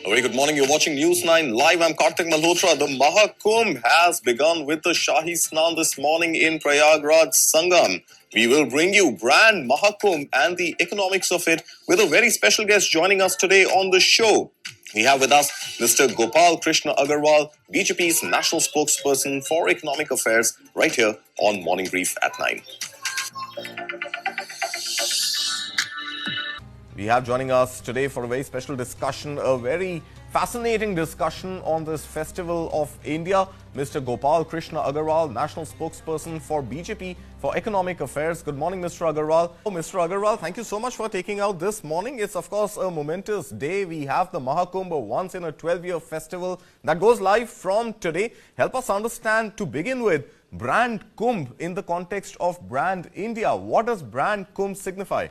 A very good morning. You're watching News 9 Live. I'm Kartik Malhotra. The Mahakumbh has begun with the Shahi Snan this morning in Prayagraj Sangam. We will bring you brand Mahakumbh and the economics of it with a very special guest joining us today on the show. We have with us Mr. Gopal Krishna Agarwal, BJP's national spokesperson for economic affairs, right here on Morning Brief at 9. We have joining us today for a very special discussion, a very fascinating discussion on this Festival of India, Mr. Gopal Krishna Agarwal, National Spokesperson for BJP for Economic Affairs. Good morning, Mr. Agarwal. Oh, Mr. Agarwal, thank you so much for taking out this morning. It's, of course, a momentous day. We have the Mahakumbh, a once-in-a-12-year festival that goes live from today. Help us understand, to begin with, Brand Kumbh in the context of Brand India. What does Brand Kumbh signify?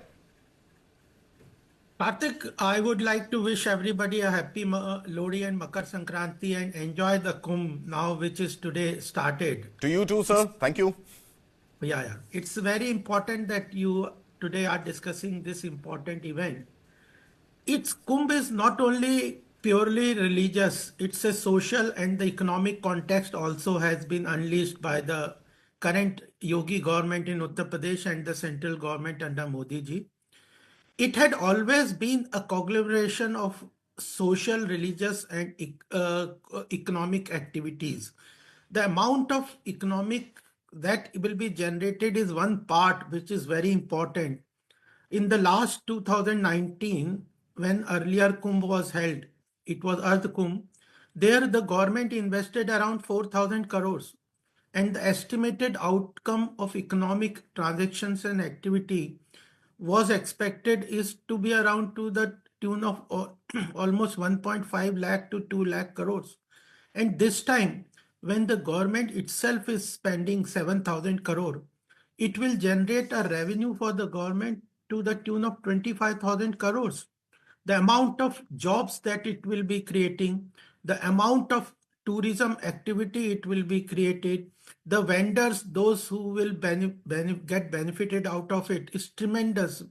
Kartik, I would like to wish everybody a happy Lodi and Makar Sankranti and enjoy the Kumbh now, which is today started. To you too, sir. Thank you. Yeah. It's very important that you today are discussing this important event. Its Kumbh is not only purely religious, it's a social and the economic context also has been unleashed by the current Yogi government in Uttar Pradesh and the central government under Modi ji. It had always been a conglomeration of social, religious, and economic activities. The amount of economic that will be generated is one part which is very important. In the last 2019, when earlier Kumbh was held, it was Earth Kumbh, there the government invested around 4,000 crores. And the estimated outcome of economic transactions and activity was expected is to be around to the tune of almost 1.5 lakh to 2 lakh crores. And this time, when the government itself is spending 7,000 crore, it will generate a revenue for the government to the tune of 25,000 crores. The amount of jobs that it will be creating, the amount of tourism activity it will be created, the vendors, those who will get benefited out of it is tremendous.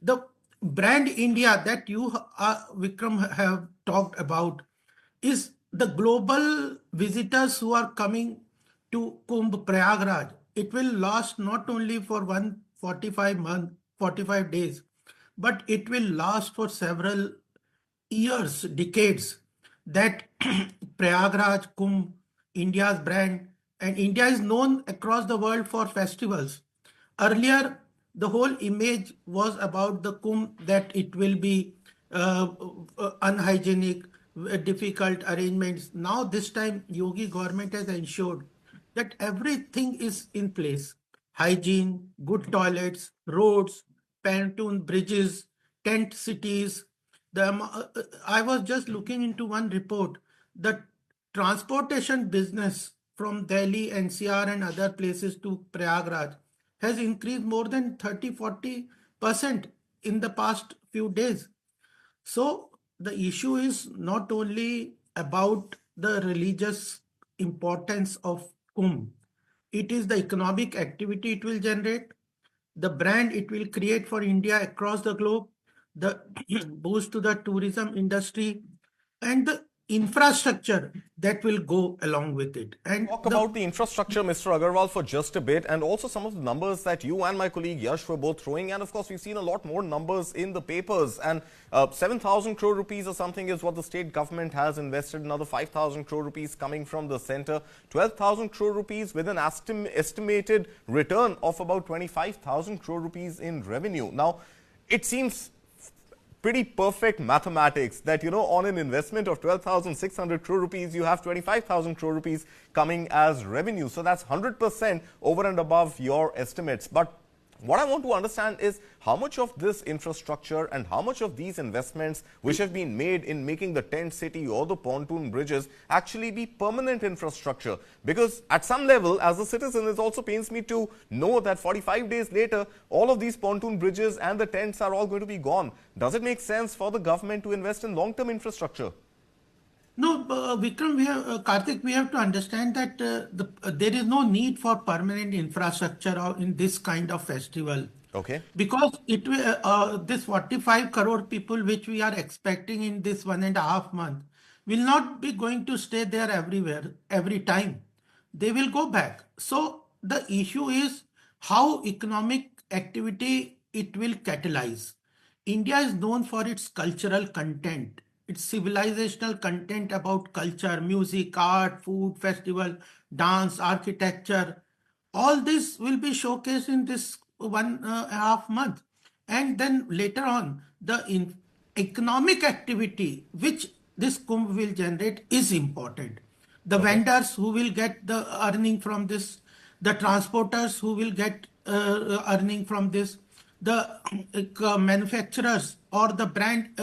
The brand India that you, Vikram, have talked about is the global visitors who are coming to Kumbh Prayagraj. It will last not only for 45 days, but it will last for several years, decades. That Prayagraj, Kumbh, India's brand, and India is known across the world for festivals. Earlier, the whole image was about the Kumbh that it will be unhygienic, difficult arrangements. Now, this time, Yogi government has ensured that everything is in place. Hygiene, good toilets, roads, pontoon bridges, tent cities. I was just looking into one report. The transportation business from Delhi, NCR and other places to Prayagraj has increased more than 30-40% in the past few days. So the issue is not only about the religious importance of Kumbh. It is the economic activity it will generate, the brand it will create for India across the globe, the boost to the tourism industry, and the infrastructure that will go along with it. And talk about the infrastructure, Mr. Agarwal, for just a bit, and also some of the numbers that you and my colleague Yash were both throwing. And of course, we've seen a lot more numbers in the papers. And 7,000 crore rupees or something is what the state government has invested. Another 5,000 crore rupees coming from the center. 12,000 crore rupees with an estimated return of about 25,000 crore rupees in revenue. Now, it seems pretty perfect mathematics that, you know, on an investment of 12,600 crore rupees, you have 25,000 crore rupees coming as revenue. So that's 100% over and above your estimates. But what I want to understand is how much of this infrastructure and how much of these investments which have been made in making the tent city or the pontoon bridges actually be permanent infrastructure. Because at some level, as a citizen, it also pains me to know that 45 days later, all of these pontoon bridges and the tents are all going to be gone. Does it make sense for the government to invest in long-term infrastructure? No, Vikram, Karthik, we have to understand that there is no need for permanent infrastructure in this kind of festival. Okay. Because this 45 crore people which we are expecting in this 1.5 month will not be going to stay there everywhere every time. They will go back. So the issue is how economic activity it will catalyze. India is known for its cultural content, its civilizational content about culture, music, art, food, festival, dance, architecture. All this will be showcased in this 1.5 month. And then later on, the economic activity which this Kumbh will generate is important. The Okay. vendors who will get the earning from this, the transporters who will get earning from this, the manufacturers or the brand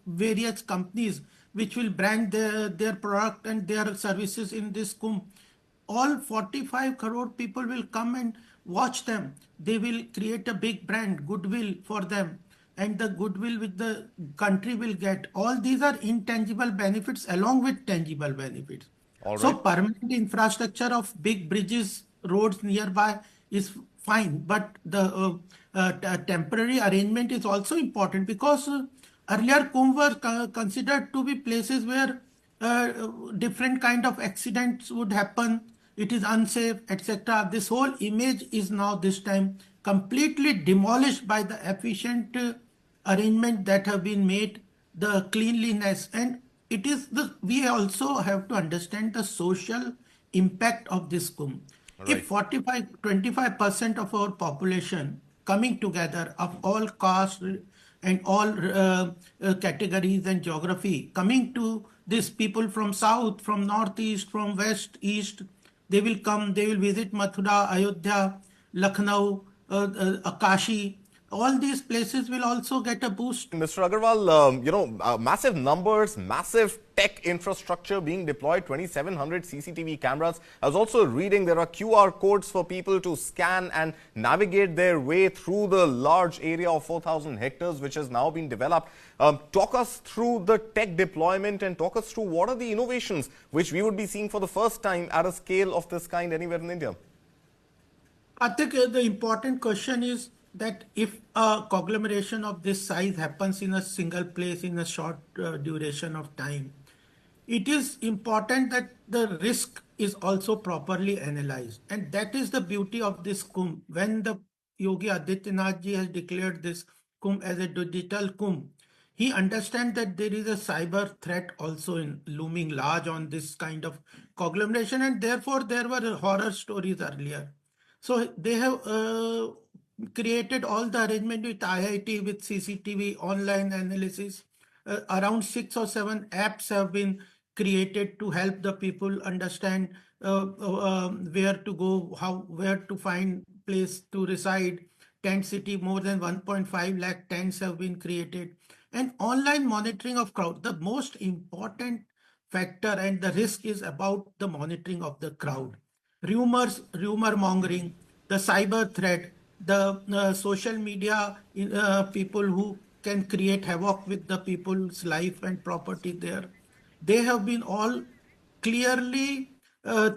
various companies which will brand their product and their services in this Kumbh. All 45 crore people will come and watch them. They will create a big brand, goodwill for them, and the goodwill which the country will get. All these are intangible benefits along with tangible benefits. All So right. permanent infrastructure of big bridges, roads nearby is fine, but the temporary arrangement is also important because earlier Kumbh were considered to be places where uh, different kind of accidents would happen. It is unsafe, etc. This whole image is now this time completely demolished by the efficient arrangement that have been made, the cleanliness, and it is the we also have to understand the social impact of this Kumbh. All If right. 25% of our population coming together of all castes and all categories and geography coming to these people from south, from northeast, from west, east, they will come, they will visit Mathura, Ayodhya, Lucknow, Kashi. All these places will also get a boost. Mr. Agarwal, massive numbers, massive tech infrastructure being deployed, 2,700 CCTV cameras. I was also reading there are QR codes for people to scan and navigate their way through the large area of 4,000 hectares, which has now been developed. Talk us through the tech deployment and talk us through what are the innovations which we would be seeing for the first time at a scale of this kind anywhere in India. I think the important question is that if a conglomeration of this size happens in a single place in a short duration of time, it is important that the risk is also properly analyzed. And that is the beauty of this Kumbh. When the Yogi Adityanath ji has declared this Kumbh as a digital Kumbh, he understands that there is a cyber threat also in looming large on this kind of conglomeration, and therefore there were horror stories earlier. So they have created all the arrangement with IIT, with CCTV, online analysis. Around 6 or 7 apps have been created to help the people understand where to go, where to find place to reside. Tent city, more than 1.5 lakh tents have been created. And online monitoring of crowd. The most important factor and the risk is about the monitoring of the crowd. Rumor mongering, the cyber threat, the social media people who can create havoc with the people's life and property there. They have been all clearly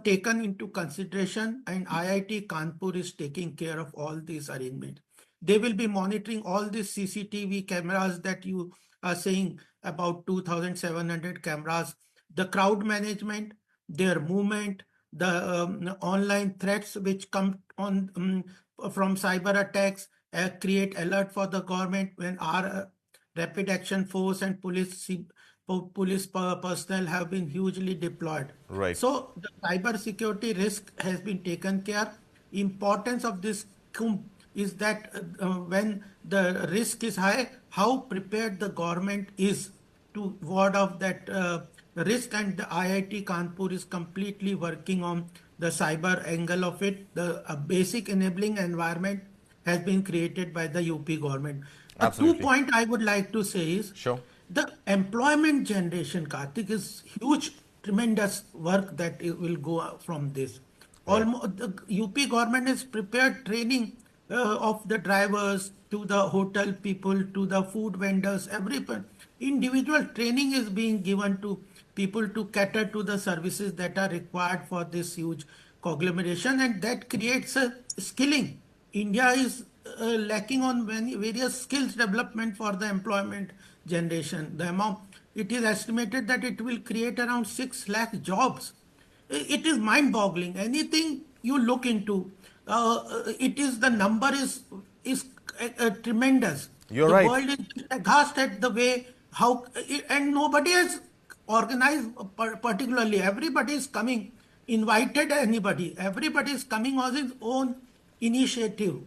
taken into consideration, and IIT Kanpur is taking care of all these arrangements. They will be monitoring all these CCTV cameras that you are saying, about 2,700 cameras, the crowd management, their movement, the online threats which come on from cyber attacks, create alert for the government when our rapid action force and police personnel have been hugely deployed. Right. So the cyber security risk has been taken care. Importance of this Kumbh is that when the risk is high, how prepared the government is to ward off that risk, and the IIT Kanpur is completely working on the cyber angle of it. The basic enabling environment has been created by the UP government. A two Absolutely. point I would like to say is Sure. the employment generation, Karthik, is huge, tremendous work that will go from this. Right. Almost the UP government has prepared training of the drivers to the hotel people to the food vendors. Every individual training is being given to people to cater to the services that are required for this huge conglomeration, and that creates a skilling. India is lacking on many various skills development for the employment generation. The amount it is estimated that it will create around 6 lakh jobs. It is mind-boggling. Anything you look into, it is the number is tremendous. You're The right. world is aghast at the way how and nobody has organized particularly. Everybody is coming, invited anybody. Everybody is coming on his own initiative.